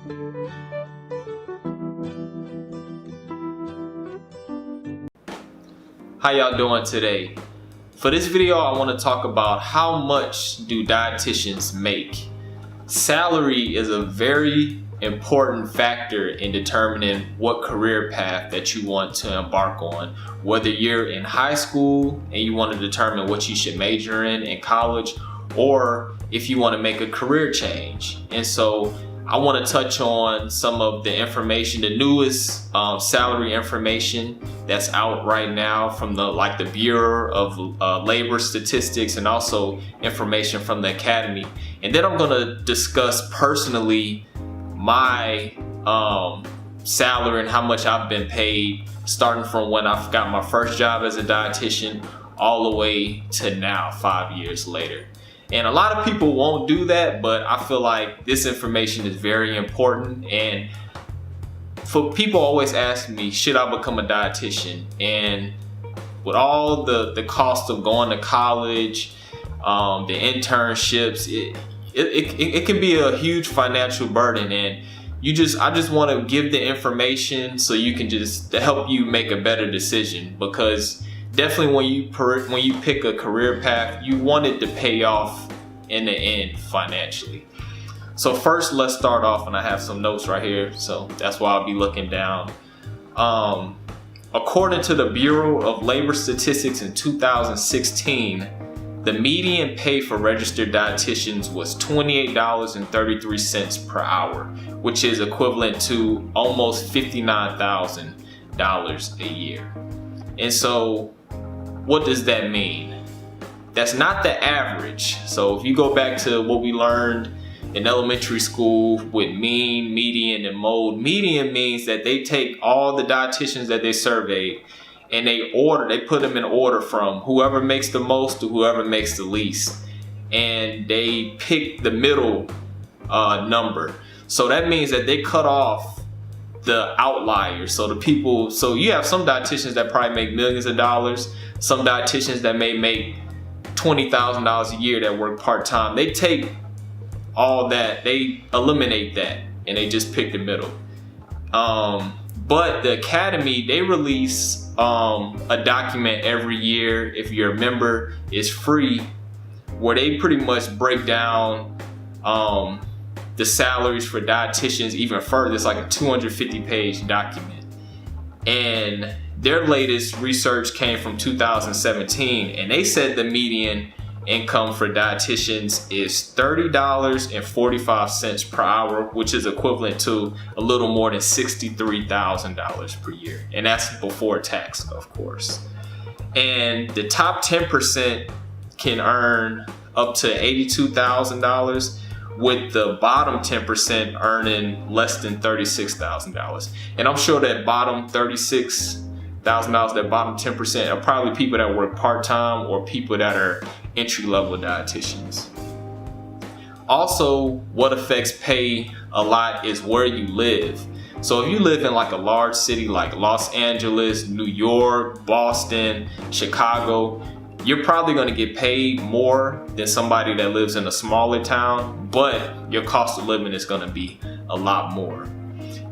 How y'all doing today? For this video, I want to talk about how much do dietitians make. Salary is a very important factor in determining what career path that you want to embark on. Whether you're in high school and you want to determine what you should major in college, or if you want to make a career change. And so I want to touch on some of the information, the newest salary information that's out right now from the Bureau of Labor Statistics, and also information from the Academy. And then I'm going to discuss personally my salary and how much I've been paid, starting from when I got my first job as a dietitian all the way to now, 5 years later. And a lot of people won't do that, but I feel like this information is very important. And for people always ask me, should I become a dietitian? And with all the cost of going to college, the internships, it can be a huge financial burden. And I just want to give the information so you can to help you make a better decision, because definitely when you pick a career path, you want it to pay off in the end financially. So first, let's start off, and I have some notes right here, so that's why I'll be looking down. According to the Bureau of Labor Statistics in 2016, the median pay for registered dietitians was $28.33 per hour, which is equivalent to almost $59,000 a year. And so what does that mean? That's not the average. So if you go back to what we learned in elementary school with mean, median, and mode, median means that they take all the dietitians that they surveyed and they put them in order from whoever makes the most to whoever makes the least. And they pick the middle number. So that means that they cut off the outliers. So you have some dietitians that probably make millions of dollars, some dietitians that may make $20,000 a year that work part-time. They take all that, they eliminate that, and they just pick the middle. But the Academy, they release a document every year. If you're a member, it's free, where they pretty much break down the salaries for dietitians even further. It's like a 250-page document. And their latest research came from 2017, and they said the median income for dietitians is $30.45 per hour, which is equivalent to a little more than $63,000 per year. And that's before tax, of course. And the top 10% can earn up to $82,000, with the bottom 10% earning less than $36,000. And I'm sure that bottom $36,000, that bottom 10% are probably people that work part-time or people that are entry-level dietitians. Also, what affects pay a lot is where you live. So if you live in like a large city like Los Angeles, New York, Boston, Chicago, you're probably going to get paid more than somebody that lives in a smaller town, but your cost of living is going to be a lot more.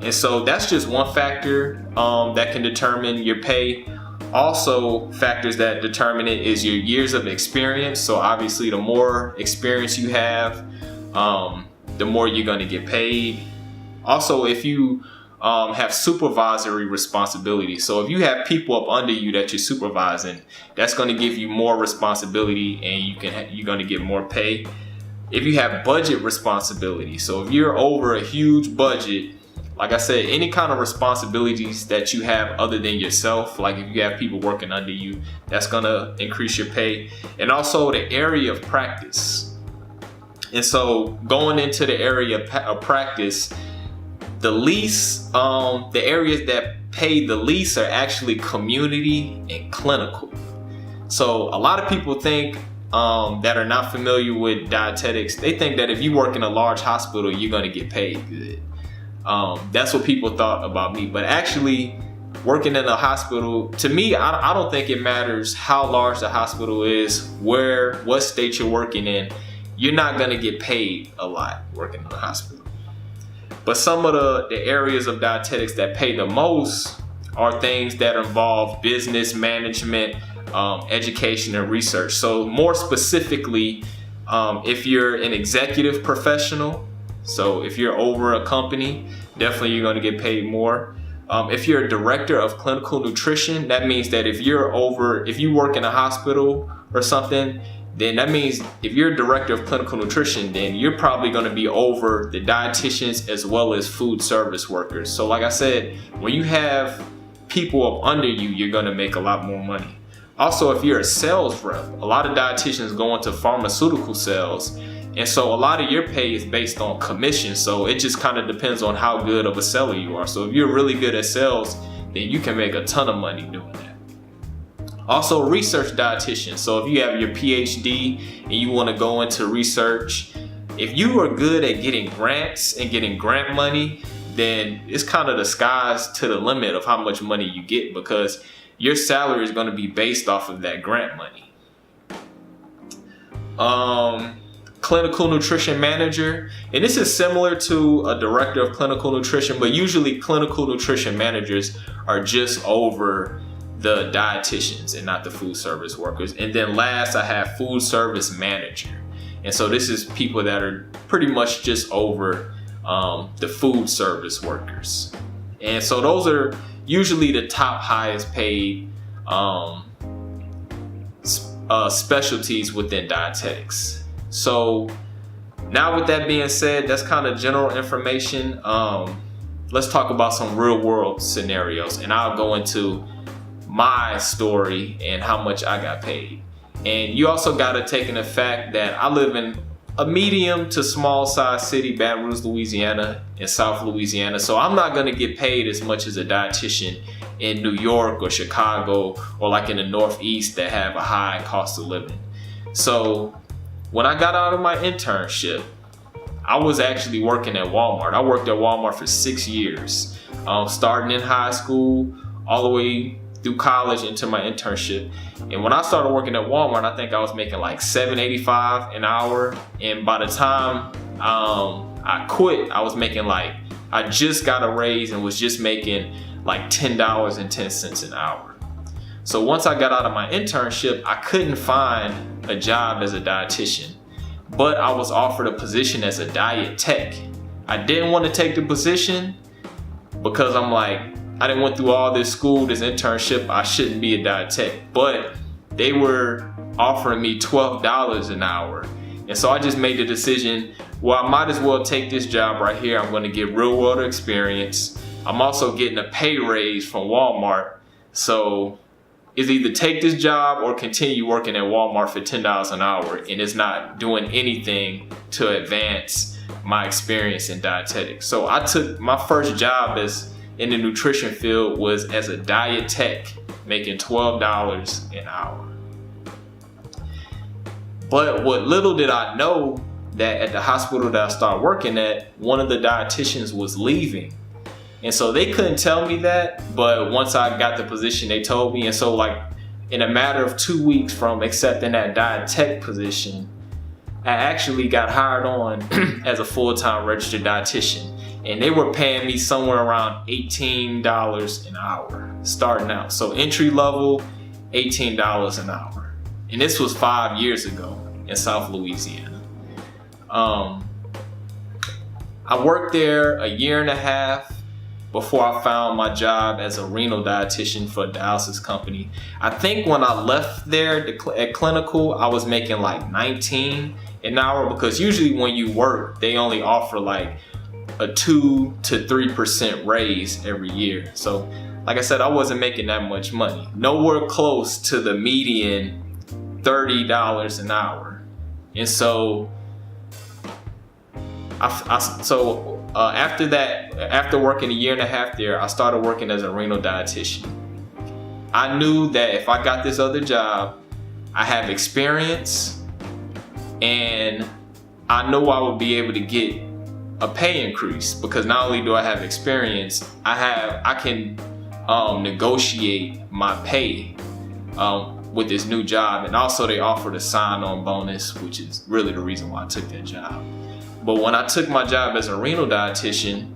And so that's just one factor that can determine your pay. Also, factors that determine it is your years of experience. So obviously, the more experience you have, the more you're going to get paid. Also, if you have supervisory responsibility. So if you have people up under you that you're supervising, that's going to give you more responsibility, and you're going to get more pay. If you have budget responsibility, so if you're over a huge budget, like I said, any kind of responsibilities that you have other than yourself, like if you have people working under you, that's going to increase your pay. And also the area of practice. And so going into the area of practice, the least, the areas that pay the least are actually community and clinical. So a lot of people think that are not familiar with dietetics, they think that if you work in a large hospital, you're going to get paid good. That's what people thought about me. But actually, working in a hospital, to me, I don't think it matters how large the hospital is, what state you're working in. You're not going to get paid a lot working in a hospital. But some of the areas of dietetics that pay the most are things that involve business management, education, and research. So more specifically, if you're an executive professional, so if you're over a company, definitely you're going to get paid more. If you're a director of clinical nutrition, that means that if you work in a hospital or something, then that means if you're a director of clinical nutrition, then you're probably going to be over the dietitians as well as food service workers. So like I said, when you have people up under you, you're going to make a lot more money. Also, if you're a sales rep, a lot of dietitians go into pharmaceutical sales. And so a lot of your pay is based on commission. So it just kind of depends on how good of a seller you are. So if you're really good at sales, then you can make a ton of money doing that. Also, research dietitian. So if you have your PhD and you want to go into research, if you are good at getting grants and getting grant money, then it's kind of the sky's to the limit of how much money you get, because your salary is going to be based off of that grant money. Clinical nutrition manager, and this is similar to a director of clinical nutrition, but usually clinical nutrition managers are just over the dietitians and not the food service workers. And then last, I have food service manager, and so this is people that are pretty much just over the food service workers. And so those are usually the top highest paid specialties within dietetics. So now with that being said, that's kind of general information. Let's talk about some real world scenarios, and I'll go into my story and how much I got paid. And you also got to take in the fact that I live in a medium to small size city, Baton Rouge, Louisiana, in South Louisiana. So I'm not going to get paid as much as a dietitian in New York or Chicago or like in the Northeast that have a high cost of living. So when I got out of my internship, I was actually working at Walmart. I worked at Walmart for 6 years, starting in high school all the way through college into my internship. And when I started working at Walmart, I think I was making like $7.85 an hour. And by the time I quit, I was making I just got a raise and was just making like $10.10 an hour. So once I got out of my internship, I couldn't find a job as a dietitian, but I was offered a position as a diet tech. I didn't want to take the position because I'm like, I didn't went through all this school, this internship, I shouldn't be a diet tech. But they were offering me $12 an hour. And so I just made the decision, well, I might as well take this job right here. I'm going to get real world experience. I'm also getting a pay raise from Walmart. So it's either take this job or continue working at Walmart for $10 an hour. And it's not doing anything to advance my experience in dietetics. So I took my first job in the nutrition field was as a diet tech, making $12 an hour. But what little did I know, that at the hospital that I started working at, one of the dietitians was leaving. And so they couldn't tell me that, but once I got the position, they told me. And so in a matter of 2 weeks from accepting that diet tech position, I actually got hired on as a full-time registered dietitian. And they were paying me somewhere around $18 an hour starting out. So entry level, $18 an hour. And this was 5 years ago in South Louisiana. I worked there a year and a half before I found my job as a renal dietitian for a dialysis company. I think when I left there at clinical, I was making like $19 an hour, because usually when you work, they only offer like a 2 to 3% raise every year. So like I said, I wasn't making that much money. Nowhere close to the median $30 an hour. And so after that, after working a year and a half there, I started working as a renal dietitian. I knew that if I got this other job, I have experience and I know I would be able to get a pay increase, because not only do I have experience, I can negotiate my pay with this new job. And also they offered a sign-on bonus, which is really the reason why I took that job. But when I took my job as a renal dietitian,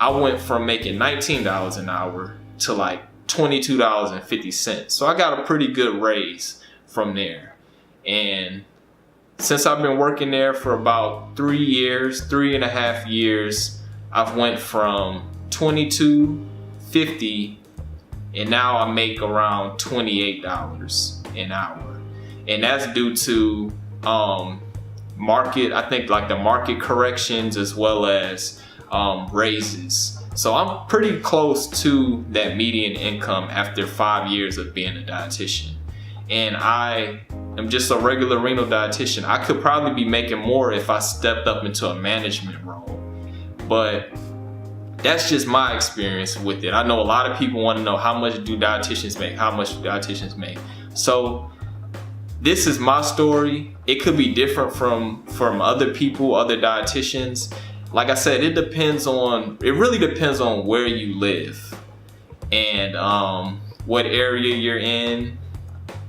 I went from making $19 an hour to like $22.50. So I got a pretty good raise from there. And since I've been working there for about 3.5 years, I've went from $22.50 and now I make around $28 an hour. And that's due to market, I think like the market corrections as well as raises. So I'm pretty close to that median income after 5 years of being a dietitian. And I am just a regular renal dietitian. I could probably be making more if I stepped up into a management role. But that's just my experience with it. I know a lot of people want to know, how much do dietitians make? How much do dietitians make? So this is my story. It could be different from other people, other dietitians. Like I said, it really depends on where you live and what area you're in,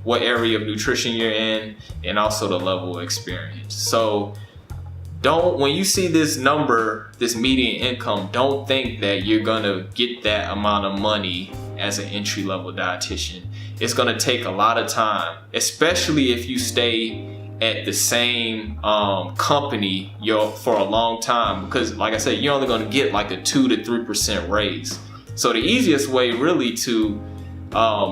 what area of nutrition you're in, and also the level of experience. So when you see this number, this median income, don't think that you're gonna get that amount of money as an entry-level dietitian. It's gonna take a lot of time, especially if you stay at the same company for a long time, because like I said, you're only gonna get like a 2 to 3% raise. So the easiest way really to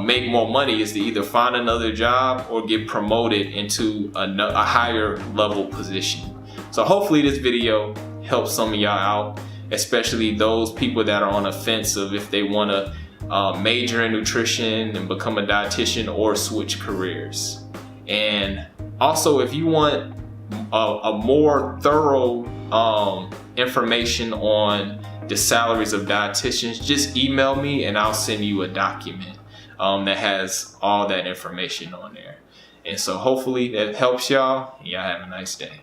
make more money is to either find another job or get promoted into a higher level position. So hopefully this video helps some of y'all out, especially those people that are on the fence of if they want to major in nutrition and become a dietitian or switch careers. And also, if you want a more thorough information on the salaries of dietitians, just email me and I'll send you a document that has all that information on there. And so hopefully that helps y'all, and y'all have a nice day.